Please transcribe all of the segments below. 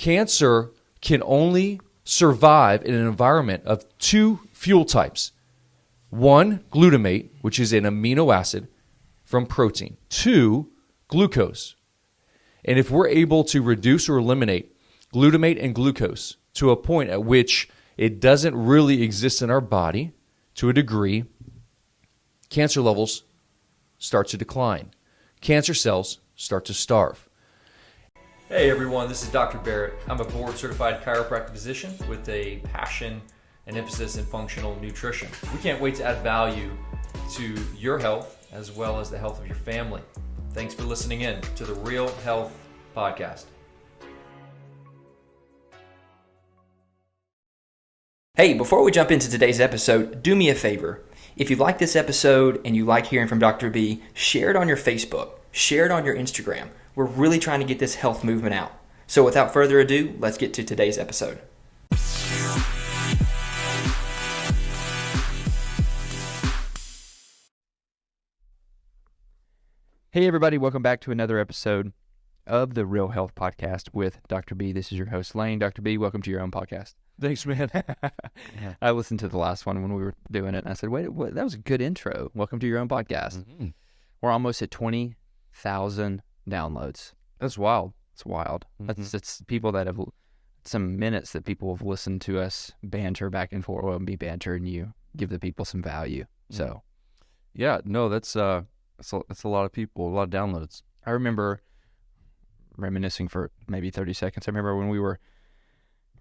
Cancer can only survive in an environment of two fuel types. One, glutamate, which is an amino acid from protein. Two, glucose. And if we're able to reduce or eliminate glutamate and glucose to a point at which it doesn't really exist in our body to a degree, cancer levels start to decline. Cancer cells start to starve. Hey everyone, this is Dr. Barrett. I'm a board-certified chiropractic physician with a passion and emphasis in functional nutrition. We can't wait to add value to your health as well as the health of your family. Thanks for listening in to the Real Health Podcast. Hey, before we jump into today's episode, do me a favor. If you like this episode and you like hearing from Dr. B, share it on your Facebook, share it on your Instagram. We're really trying to get this health movement out. So without further ado, let's get to today's episode. Hey everybody, welcome back to another episode of the Real Health Podcast with Dr. B. This is your host, Lane. Dr. B, welcome to your own podcast. Thanks, man. I listened to the last one when we were doing it, and I said, wait, that was a good intro. Welcome to your own podcast. Mm-hmm. We're almost at 20,000 downloads. That's wild. It's wild. Mm-hmm. It's people that have, some minutes that people have listened to us banter back and forth. Well, be banter, and you give the people some value. So, yeah, no, that's a lot of people, a lot of downloads. I remember reminiscing for maybe 30 seconds. I remember when we were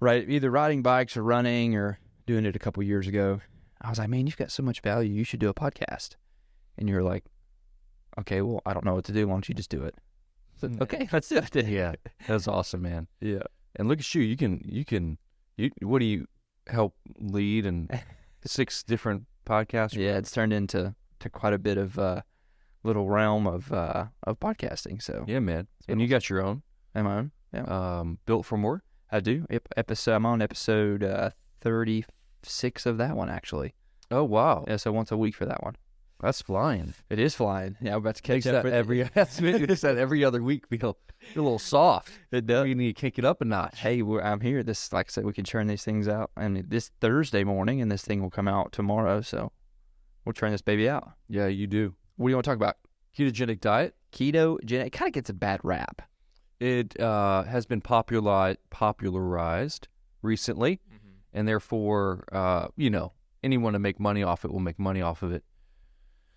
either riding bikes or running or doing it a couple years ago. I was like, man, you've got so much value. You should do a podcast. And you're like, okay, well, I don't know what to do. Why don't you just do it? So, okay, let's do it. Yeah, that's awesome, man. Yeah. And look at you. You what do you help lead and 6 different podcasts? Yeah, it's turned into quite a bit of little realm of podcasting. So yeah, man. And you got your own. Am I on? Yeah. Built for More. I do. I'm on episode 36 of that one, actually. Oh, wow. Yeah, so once a week for that one. That's flying. It is flying. Yeah, I'm about to catch up. Every other week feel a little soft. It does. You need to kick it up a notch. Hey, I'm here. This, like I said, we can churn these things out. And this Thursday morning, and this thing will come out tomorrow. So we'll churn this baby out. Yeah, you do. What do you want to talk about? Ketogenic diet. Ketogenic. It kind of gets a bad rap. It has been popularized recently, and therefore, anyone to make money off it will make money off of it.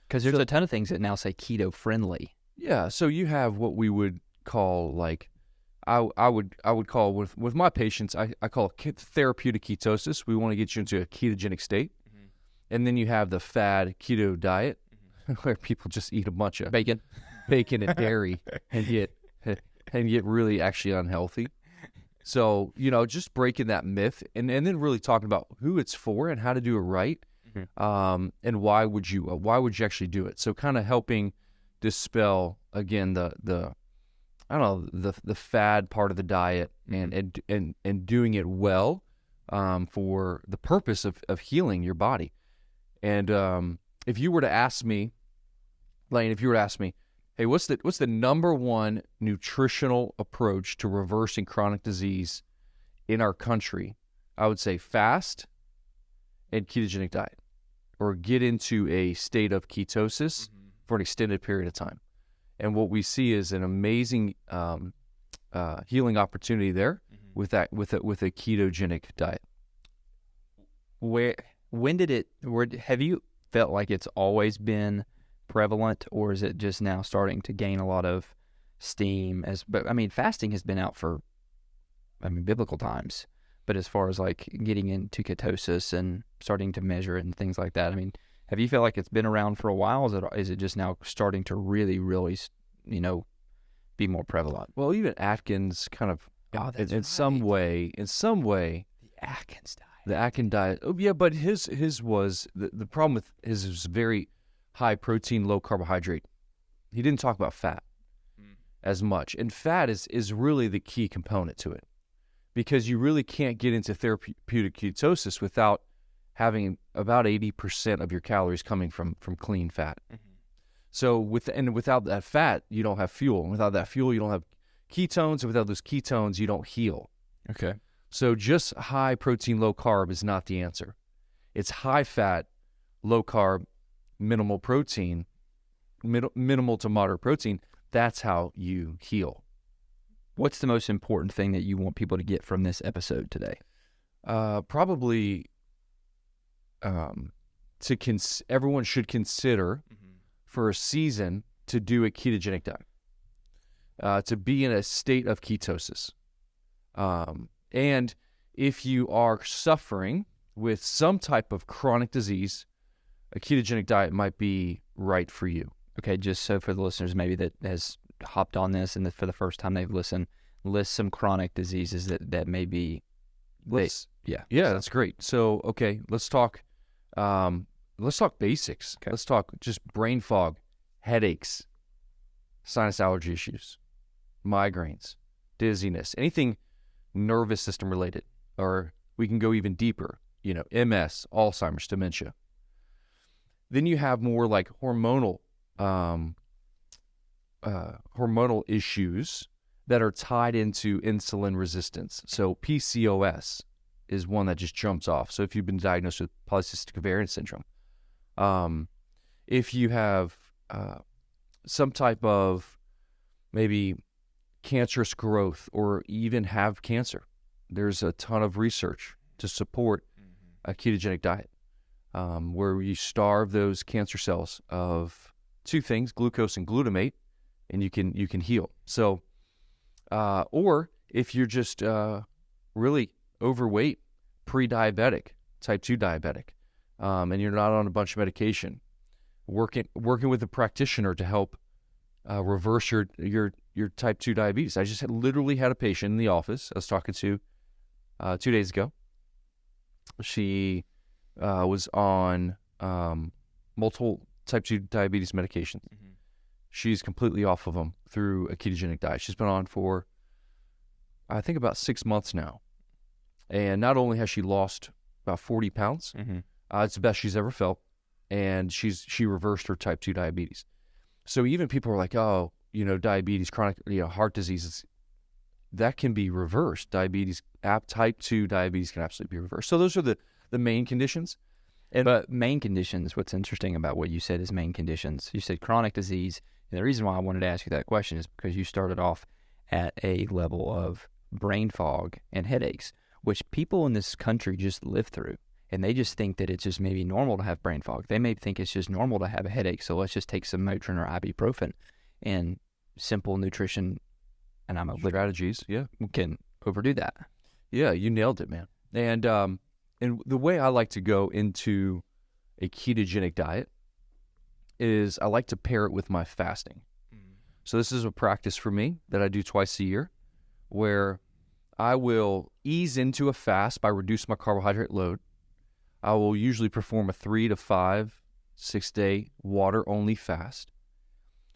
Because there's a ton of things that now say keto friendly. Yeah, so you have what we would call I would call with my patients, I call it therapeutic ketosis. We want to get you into a ketogenic state, and then you have the fad keto diet, where people just eat a bunch of bacon and dairy and get really actually unhealthy. So, just breaking that myth and then really talking about who it's for and how to do it right. And why would you actually do it? So kind of helping dispel again the fad part of the diet and doing it well for the purpose of healing your body. And if you were to ask me, Lane, hey, what's the number one nutritional approach to reversing chronic disease in our country? I would say fast and ketogenic diet, or get into a state of ketosis for an extended period of time. And what we see is an amazing healing opportunity there with a ketogenic diet. Have you felt like it's always been prevalent, or is it just now starting to gain a lot of steam? Fasting has been out for biblical times, but as far as like getting into ketosis and starting to measure it and things like that, have you felt like it's been around for a while? Is it just now starting to really, really, be more prevalent? Well, even Atkins kind of, in some way, the Atkins diet. The Atkins diet. Oh yeah, but his was the problem with his was very high protein, low carbohydrate. He didn't talk about fat as much, and fat is really the key component to it, because you really can't get into therapeutic ketosis without having about 80% of your calories coming from clean fat. So without that fat, you don't have fuel, and without that fuel, you don't have ketones, and without those ketones, you don't heal. Okay. So just high protein, low carb is not the answer. It's high fat, low carb, minimal protein, minimal to moderate protein. That's how you heal. What's the most important thing that you want people to get from this episode today? Probably everyone should consider for a season to do a ketogenic diet, to be in a state of ketosis. And if you are suffering with some type of chronic disease, a ketogenic diet might be right for you. Okay, just so for the listeners maybe that has hopped on this and for the first time they've listened, list some chronic diseases that may be. Yeah, that's great. So, okay, let's talk basics. Okay. Let's talk just brain fog, headaches, sinus allergy issues, migraines, dizziness, anything nervous system related, or we can go even deeper, MS, Alzheimer's, dementia. Then you have more like hormonal issues that are tied into insulin resistance. So PCOS is one that just jumps off. So if you've been diagnosed with polycystic ovarian syndrome, if you have some type of maybe cancerous growth or even have cancer, there's a ton of research to support a ketogenic diet, where you starve those cancer cells of two things, glucose and glutamate, and you can heal. So, or if you're just really overweight, pre-diabetic, type 2 diabetic, and you're not on a bunch of medication, working with a practitioner to help reverse your type 2 diabetes. I just literally had a patient in the office I was talking to 2 days ago. She was on multiple type 2 diabetes medications. She's completely off of them through a ketogenic diet. She's been on for, I think, about 6 months now. And not only has she lost about 40 pounds, it's the best she's ever felt, and she reversed her type 2 diabetes. So even people are like, oh, diabetes, chronic, heart diseases, that can be reversed. Type 2 diabetes can absolutely be reversed. So those are the main conditions. But main conditions, what's interesting about what you said is main conditions. You said chronic disease, and the reason why I wanted to ask you that question is because you started off at a level of brain fog and headaches, which people in this country just live through. And they just think that it's just maybe normal to have brain fog. They may think it's just normal to have a headache, so let's just take some Motrin or ibuprofen. And simple nutrition, and strategies, can overdo that. Yeah, you nailed it, man. And the way I like to go into a ketogenic diet is I like to pair it with my fasting. So this is a practice for me that I do twice a year, where I will ease into a fast by reducing my carbohydrate load. I will usually perform a 3 to 5, 6 day water-only fast.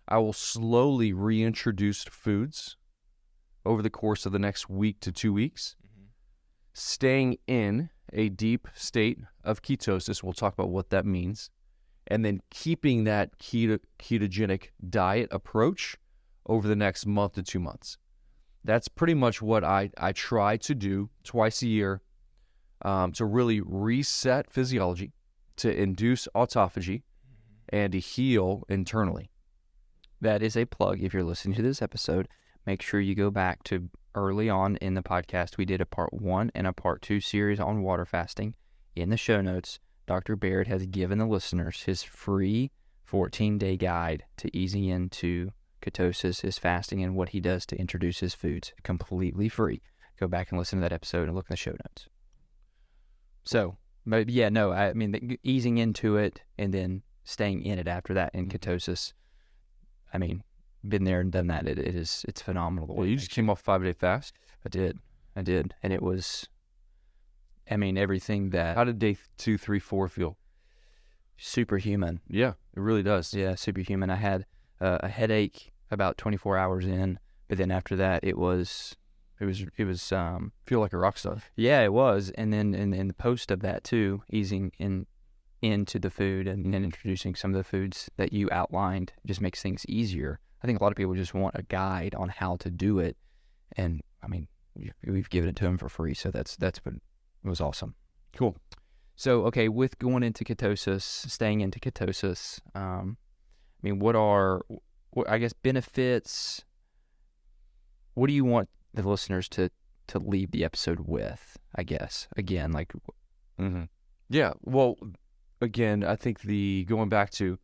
I will slowly reintroduce foods over the course of the next week to 2 weeks, staying in a deep state of ketosis. We'll talk about what that means. And then keeping that ketogenic diet approach over the next month to 2 months. That's pretty much what I try to do twice a year, to really reset physiology, to induce autophagy, and to heal internally. That is a plug. If you're listening to this episode, make sure you go back to early on in the podcast. We did a part 1 and a part 2 series on water fasting. In the show notes, Dr. Barrett has given the listeners his free 14-day guide to easing into ketosis, his fasting, and what he does to introduce his foods. Completely free. Go back and listen to that episode and look in the show notes. So, but I mean, easing into it and then staying in it after that in ketosis. I mean, been there and done that. It's phenomenal. Well, you just came off 5-day fast. I did. And it was, I mean, everything that. How did day 2, 3, 4 feel? Superhuman. Yeah, it really does. Yeah, superhuman. I had a headache about 24 hours in, but then after that, it was feel like a rock star. Yeah, it was. And then in the post of that too, easing into the food and then introducing some of the foods that you outlined just makes things easier. I think a lot of people just want a guide on how to do it. And I mean, we've given it to him for free. So that's been, it was awesome. Cool. So, okay, with going into ketosis, staying into ketosis, I mean, what are, I guess, benefits? What do you want the listeners to leave the episode with, I guess? Again, like... Mm-hmm. Yeah, well, again, I think going back to,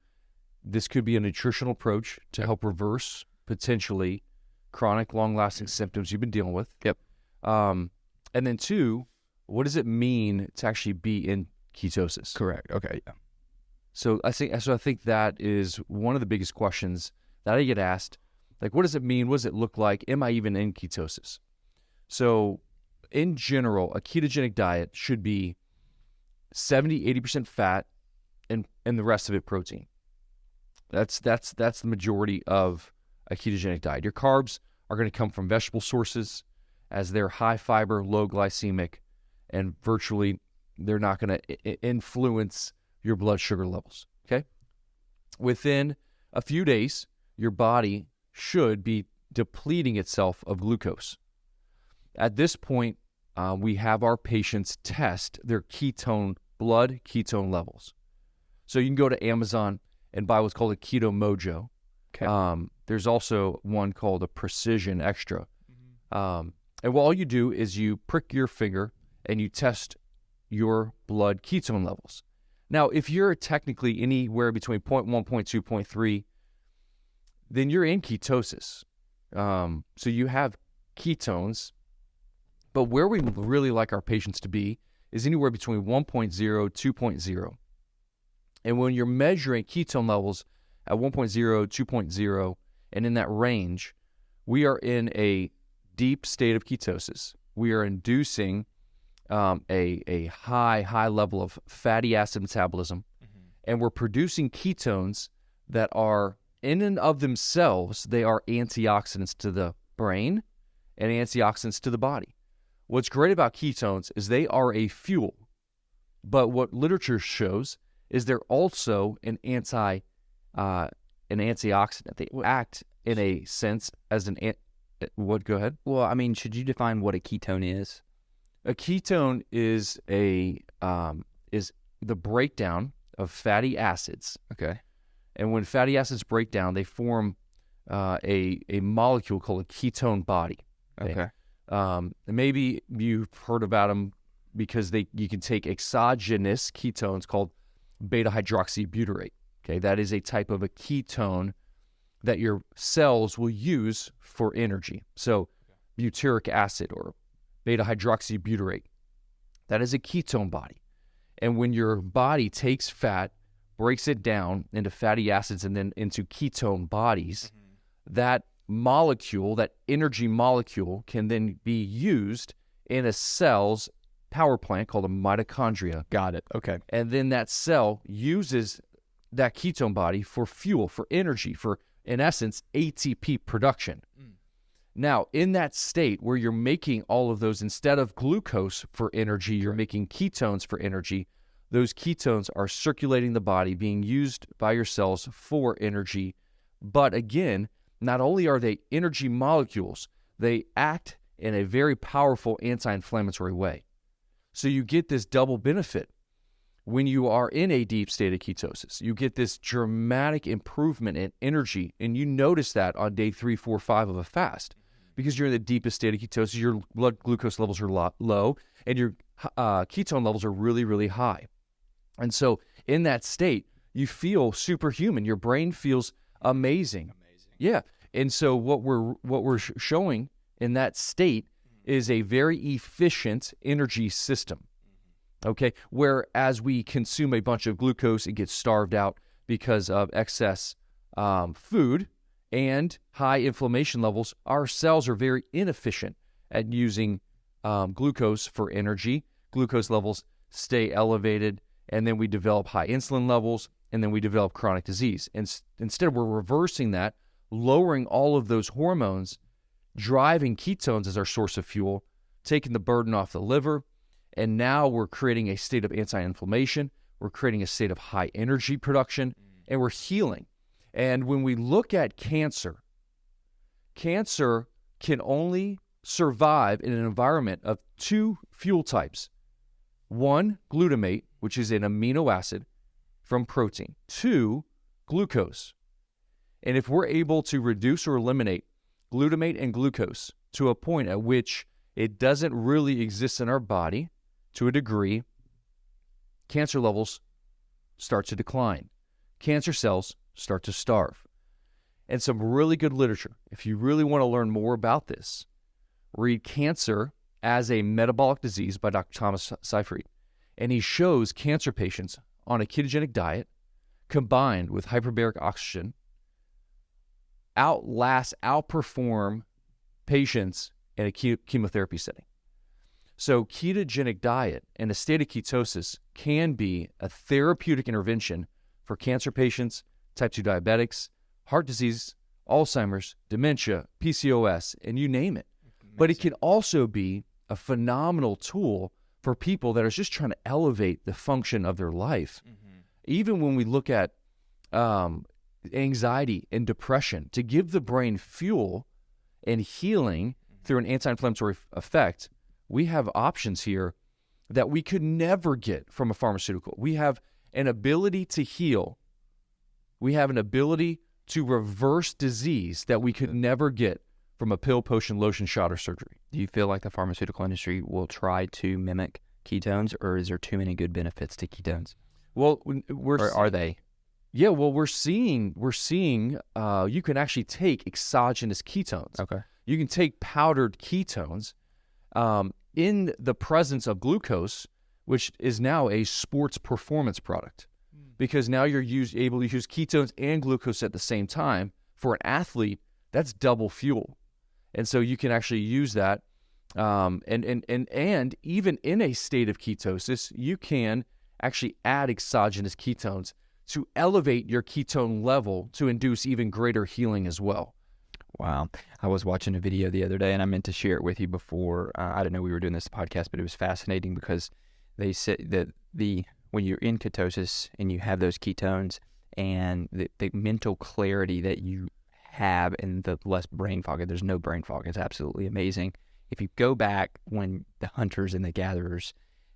this could be a nutritional approach to help reverse, potentially, chronic, long-lasting symptoms you've been dealing with. Yep. And then 2, what does it mean to actually be in ketosis? Correct. Okay. Yeah. So I think that is one of the biggest questions that I get asked. Like, what does it mean? What does it look like? Am I even in ketosis? So in general, a ketogenic diet should be 70-80% fat and the rest of it protein. That's the majority of a ketogenic diet. Your carbs are going to come from vegetable sources, as they're high fiber, low glycemic, and virtually they're not going to influence your blood sugar levels, okay? Within a few days, your body should be depleting itself of glucose. At this point, we have our patients test their blood ketone levels. So you can go to Amazon and buy what's called a Keto Mojo. Okay. There's also one called a Precision Extra. And all you do is you prick your finger and you test your blood ketone levels. Now, if you're technically anywhere between 0.1, 0.2, 0.3, then you're in ketosis. So you have ketones, but where we really like our patients to be is anywhere between 1.0, 2.0. And when you're measuring ketone levels at 1.0, 2.0, and in that range, we are in a deep state of ketosis. We are inducing a high level of fatty acid metabolism, and we're producing ketones that are, in and of themselves, they are antioxidants to the brain and antioxidants to the body. What's great about ketones is they are a fuel, but what literature shows is they're also an antioxidant. They act in a sense as what? Go ahead. Well, I mean, should you define what a ketone is? A ketone is is the breakdown of fatty acids. Okay. And when fatty acids break down, they form a molecule called a ketone body. Okay. Maybe you've heard about them because you can take exogenous ketones called beta hydroxybutyrate. Okay, that is a type of a ketone that your cells will use for energy. So butyric acid or beta hydroxybutyrate, that is a ketone body. And when your body takes fat, breaks it down into fatty acids and then into ketone bodies, that molecule, that energy molecule, can then be used in a cell's power plant called a mitochondria. Got it. Okay. And then that cell uses that ketone body for fuel, for energy, for, in essence, ATP production. Now, in that state where you're making all of those, instead of glucose for energy, you're making ketones for energy. Those ketones are circulating the body, being used by your cells for energy. But again, not only are they energy molecules, they act in a very powerful anti-inflammatory way. So you get this double benefit when you are in a deep state of ketosis. You get this dramatic improvement in energy, and you notice that on day 3, 4, 5 of a fast. Because you're in the deepest state of ketosis, your blood glucose levels are low, and your ketone levels are really, really high. And so in that state, you feel superhuman. Your brain feels amazing. Yeah. And so what we're showing in that state is a very efficient energy system. Okay. Whereas we consume a bunch of glucose, it gets starved out because of excess food and high inflammation levels. Our cells are very inefficient at using glucose for energy. Glucose levels stay elevated, and then we develop high insulin levels, and then we develop chronic disease. And instead, we're reversing that, lowering all of those hormones, driving ketones as our source of fuel, taking the burden off the liver, and now we're creating a state of anti-inflammation. We're creating a state of high energy production, and we're healing. And when we look at cancer can only survive in an environment of two fuel types. One, glutamate, which is an amino acid from protein. Two, glucose. And if we're able to reduce or eliminate glutamate and glucose to a point at which it doesn't really exist in our body to a degree, cancer levels start to decline. Cancer cells start to starve. And some really good literature. If you really want to learn more about this, read Cancer as a Metabolic Disease by Dr. Thomas Seyfried. And he shows cancer patients on a ketogenic diet combined with hyperbaric oxygen outperform patients in a chemotherapy setting. So ketogenic diet and a state of ketosis can be a therapeutic intervention for cancer patients, type 2 diabetics, heart disease, Alzheimer's, dementia, PCOS, and you name it. Amazing. But it can also be a phenomenal tool for people that are just trying to elevate the function of their life. Mm-hmm. Even when we look at anxiety and depression, to give the brain fuel and healing through an anti-inflammatory effect, we have options here that we could never get from a pharmaceutical. We have an ability to heal. We have an ability to reverse disease that we could never get from a pill, potion, lotion, shot, or surgery. Do you feel like the pharmaceutical industry will try to mimic ketones, or is there too many good benefits to ketones? Well, are they? Yeah, well, we're seeing you can actually take exogenous ketones. Okay. You can take powdered ketones in the presence of glucose, which is now a sports performance product, because now you're able to use ketones and glucose at the same time. For an athlete, that's double fuel. And so you can actually use that. And even in a state of ketosis, you can actually add exogenous ketones to elevate your ketone level to induce even greater healing as well. Wow. I was watching a video the other day, and I meant to share it with you before. I didn't know we were doing this podcast, but it was fascinating because they said that when you're in ketosis and you have those ketones and the mental clarity that you have and the less brain fog, there's no brain fog. It's absolutely amazing. If you go back when the hunters and the gatherers,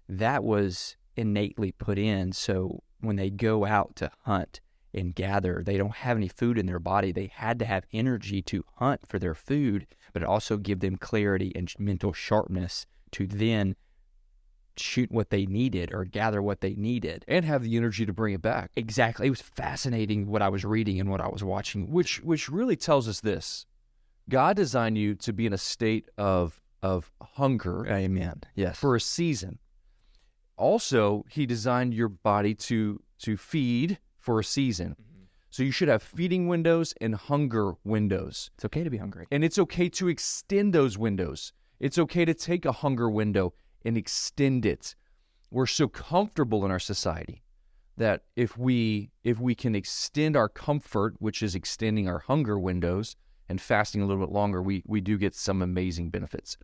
that was innately put in. So when they go out to hunt and gather, they don't have any food in their body. They had to have energy to hunt for their food, but it also give them clarity and mental sharpness to then shoot what they needed or gather what they needed. And have the energy to bring it back. Exactly. It was fascinating what I was reading and what I was watching. Which really tells us this. God designed you to be in a state of hunger. Amen. Yes. For a season. Also, he designed your body to feed for a season. Mm-hmm. So you should have feeding windows and hunger windows. It's okay to be hungry. And it's okay to extend those windows. It's okay to take a hunger window and extend it. We're so comfortable in our society that if we can extend our comfort, which is extending our hunger windows and fasting a little bit longer, we do get some amazing benefits.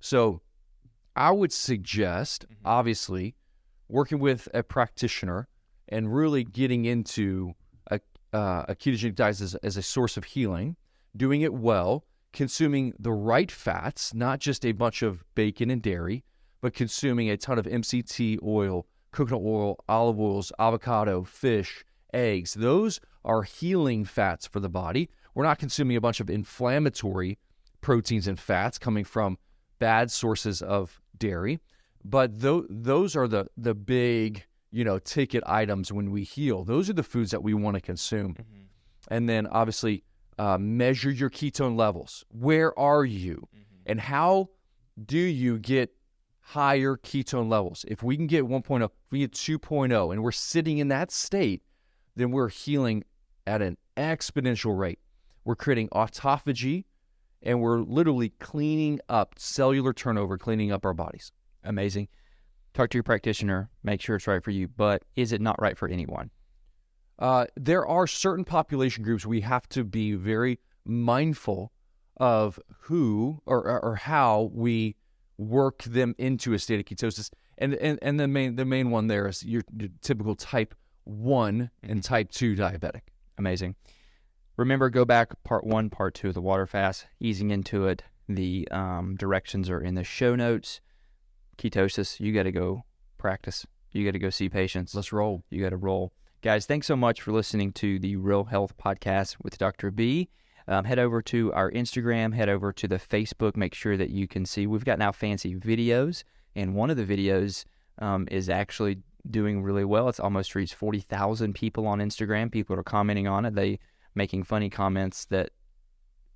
So I would suggest, obviously, working with a practitioner and really getting into a ketogenic diet as a source of healing, doing it well, consuming the right fats, not just a bunch of bacon and dairy, but consuming a ton of MCT oil, coconut oil, olive oils, avocado, fish, eggs. Those are healing fats for the body. We're not consuming a bunch of inflammatory proteins and fats coming from bad sources of dairy, but those are the big, ticket items when we heal. Those are the foods that we want to consume. Mm-hmm. And then obviously measure your ketone levels. Where are you? Mm-hmm. And how do you get higher ketone levels? If we can get 1.0, if we get 2.0, and we're sitting in that state, then we're healing at an exponential rate. We're creating autophagy, and we're literally cleaning up cellular turnover, cleaning up our bodies. Amazing. Talk to your practitioner, make sure it's right for you, but is it not right for anyone? There are certain population groups we have to be very mindful of who or how we work them into a state of ketosis. And the main one there is your typical type 1 and type 2 diabetic. Amazing. Remember, go back part 1, part 2 of the water fast, easing into it, The directions are in the show notes. Ketosis, you got to go practice. You got to go see patients. Let's roll. You got to roll. Guys, thanks so much for listening to the Real Health Podcast with Dr. B. Head over to our Instagram, head over to the Facebook, make sure that you can see. We've got now fancy videos, and one of the videos is actually doing really well. It's almost reached 40,000 people on Instagram. People are commenting on it. They making funny comments that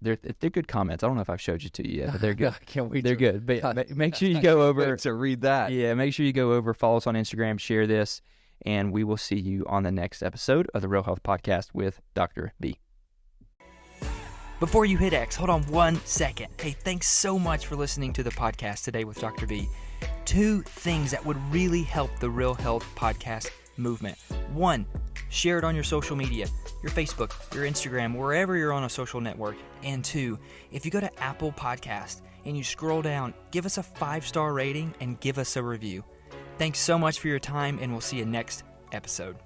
they're good comments. I don't know if I've showed you to you yet, but they're good. Can't wait. They're good. But make sure you go over to read that. Yeah, make sure you go over, follow us on Instagram, share this, and we will see you on the next episode of the Real Health Podcast with Dr. B. Before you hit X, hold on 1 second. Hey, thanks so much for listening to the podcast today with Dr. B. 2 things that would really help the Real Health Podcast movement. 1, share it on your social media, your Facebook, your Instagram, wherever you're on a social network. And 2, if you go to Apple Podcast and you scroll down, give us a 5-star rating and give us a review. Thanks so much for your time, and we'll see you next episode.